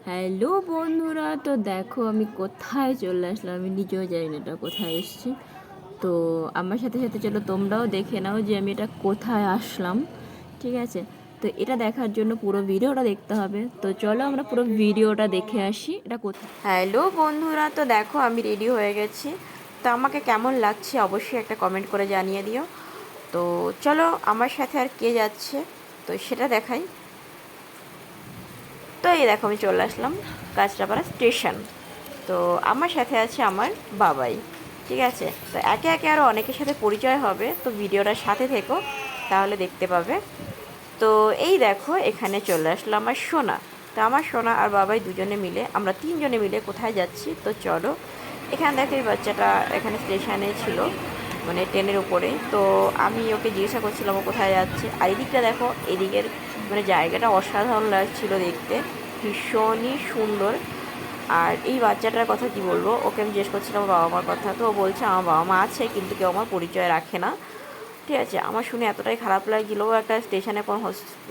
Hello বন্ধুরা, তো দেখো আমি কোথায় চলে আসলাম। আমি নিজেও জানি না এটা কোথায় এসেছি। তো আমার সাথে সাথে চলো তোমরাও দেখে নাও যে আমি এটা কোথায় আসলাম। ঠিক আছে, তো এটা দেখার জন্য পুরো ভিডিওটা দেখতে হবে। তো চলো আমরা পুরো ভিডিওটা দেখে আসি এটা কোথায়। হ্যালো বন্ধুরা, তো দেখো আমি রেডি হয়ে গেছি। তো আমাকে কেমন লাগছে অবশ্যই একটা কমেন্ট করে জানিয়ে দিও। তো চলো আমার সাথে আর কে যাচ্ছে তো সেটা দেখাই। তো এই দেখো আমি চলে আসলাম কাঁচরাপাড়া স্টেশন। তো আমার সাথে আছে আমার বাবাই। ঠিক আছে, তো একে একে আরও অনেকের সাথে পরিচয় হবে, তো ভিডিওটার সাথে থেকো তাহলে দেখতে পাবে। তো এই দেখো এখানে চলে আসলো আমার সোনা। তো আমার সোনা আর বাবাই দুজনে মিলে, আমরা তিনজনে মিলে কোথায় যাচ্ছি তো চলো। এখানে দেখো এই বাচ্চাটা এখানে স্টেশনে ছিল, মানে ট্রেনের উপরে। তো আমি ওকে জিজ্ঞাসা করছিলাম ও কোথায় যাচ্ছে। আর এদিকটা দেখো, এদিকের মানে জায়গাটা অসাধারণ লাগছিল দেখতে, ভীষণই সুন্দর। আর এই বাচ্চাটার কথা কি বলবো, ওকে আমি জিজ্ঞেস করছিলাম আমার বাবা মার কথা। তো ও বলছে আমার বাবা মা আছে কিন্তু কেউ আমার পরিচয় রাখে না। ঠিক আছে, আমার শুনে এতটাই খারাপ লাগছিলো। ও একটা স্টেশনে কোন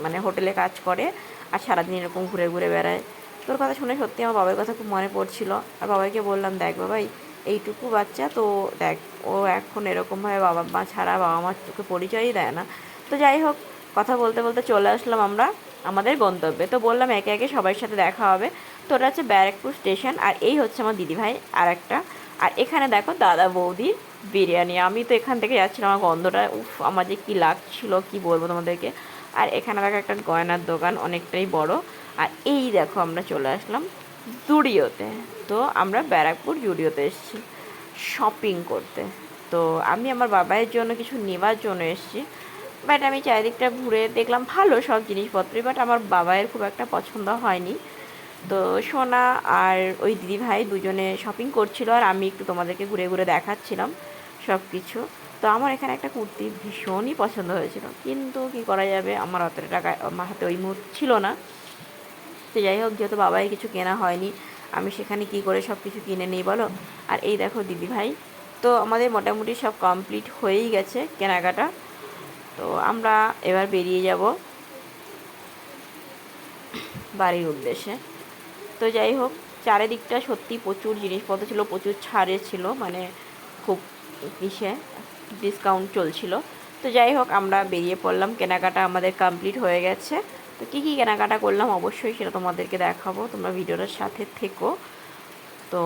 মানে হোটেলে কাজ করে আর সারাদিন এরকম ঘুরে ঘুরে বেড়ায়। তোর কথা শুনে সত্যি আমার বাবার কথা খুব মনে পড়ছিল। আর বাবাকে বললাম, দেখ বাবাই, এইটুকু বাচ্চা তো দেখ, ও এখন এরকমভাবে বাবা মা ছাড়া বাবা মার তোকে পরিচয়ই দেয় না। তো যাই হোক, কথা বলতে বলতে চলে আসলাম আমরা আমাদের গন্তব্যে। তো বললাম একে একে সবার সাথে দেখা হবে। তো ওটা হচ্ছে ব্যারাকপুর স্টেশন, আর এই হচ্ছে আমার দিদিভাই আর একটা। আর এখানে দেখো দাদা বৌদির বিরিয়ানি। আমি তো এখান থেকে যাচ্ছিলাম, আমার গন্ধটা উফ আমার যে কী লাগছিল কি বলবো তোমাদেরকে। আর এখানে দেখো একটা গয়নার দোকান অনেকটাই বড়। আর এই দেখো আমরা চলে আসলাম জুডিওতে। তো আমরা ব্যারাকপুর জুডিওতে এসেছি শপিং করতে। তো আমি আমার বাবাইয়ের জন্য কিছু নেওয়ার জন্য এসেছি। বাট আমি চারিদিকটা ঘুরে দেখলাম ভালো সব জিনিসপত্রই, বাট আমার বাবাইয়ের খুব একটা পছন্দ হয়নি। তো সোনা আর ওই দিদিভাই দুজনে শপিং করছিল, আর আমি একটু তোমাদেরকে ঘুরে ঘুরে দেখাচ্ছিলাম সব কিছু। তো আমার এখানে একটা কুর্তি ভীষণই পছন্দ হয়েছিল, কিন্তু কি করা যাবে, আমার অতটা টাকা আমার হাতে ওই মুহূর্তে ছিল না। তো যাই হোক, যেহেতু বাবাই কিছু কেনা হয়নি, আমি সেখানে কি করে সব কিছু কিনে নিই বলো। আর এই দেখো দিদিভাই, তো আমাদের মোটামুটি সব কমপ্লিট হয়েই গেছে কেনাকাটা। তো আমরা এবার বেরিয়ে যাব বাড়ির উদ্দেশ্যে। তো যাই হোক, চারিদিকটা সত্যি প্রচুর জিনিসপত্র ছিল, প্রচুর ছাড়ে ছিল, মানে খুব ইসে ডিসকাউন্ট চলছিল। তো যাই হোক আমরা বেরিয়ে পড়লাম, কেনাকাটা আমাদের কমপ্লিট হয়ে গেছে। তো কী কী কেনাকাটা করলাম অবশ্যই সেটা তোমাদেরকে দেখাবো, তোমরা ভিডিওটার সাথে থেকো। তো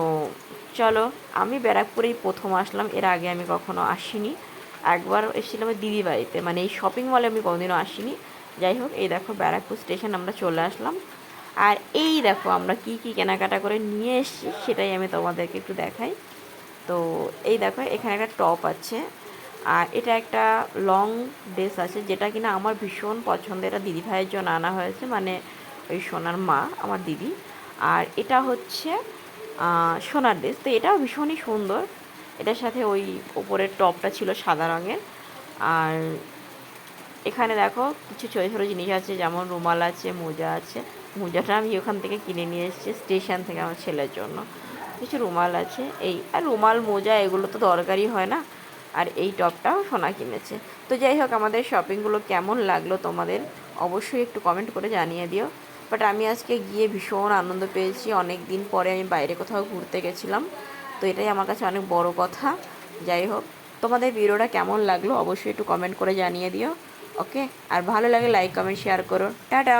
চলো, আমি ব্যারাকপুরেই প্রথম আসলাম, এর আগে আমি কখনো আসিনি। একবার এসেছিলাম দিদি বাড়িতে, মানে এই শপিং মলে আমি কোনোদিনও আসিনি। যাই হোক, এই দেখো ব্যারাকপুর স্টেশন আমরা চলে আসলাম। আর এই দেখো আমরা কি কি কেনাকাটা করে নিয়ে এসেছি সেটাই আমি তোমাদেরকে একটু দেখাই। তো এই দেখো এখানে একটা টপ আছে, আর এটা একটা লং ড্রেস আছে যেটা কিনা আমার ভীষণ পছন্দ। এটা দিদি ভাইয়ের জন্য আনা হয়েছে, মানে ওই সোনার মা আমার দিদি। আর এটা হচ্ছে সোনার ড্রেস, তো এটাও ভীষণই সুন্দর। এটার সাথে ওই উপরের টপটা ছিল সাদা রঙের। আর এখানে দেখো কিছু ছোটো ছোটো জিনিস আছে, যেমন রুমাল আছে, মোজা আছে। মোজাটা আমি ওখান থেকে কিনে নিয়ে এসেছি স্টেশন থেকে আমার ছেলের জন্য। কিছু রুমাল আছে এই, আর রুমাল মোজা এগুলো তো দরকারই হয় না। আর এই টপটাও সোনা কিনেছে। তো যাই হোক, আমাদের শপিংগুলো কেমন লাগলো তোমাদের অবশ্যই একটু কমেন্ট করে জানিয়ে দিও। বাট আমি আজকে গিয়ে ভীষণ আনন্দ পেয়েছি, অনেক দিন পরে আমি বাইরে কোথাও ঘুরতে গেছিলাম, তো এটাই আমার কাছে অনেক বড় কথা। যাই হোক, তোমাদের ভিডিওটা কেমন লাগলো অবশ্যই একটু কমেন্ট করে জানিয়ে দিও। ওকে, আর ভালো লাগে লাইক কমেন্ট শেয়ার করো। টাটা।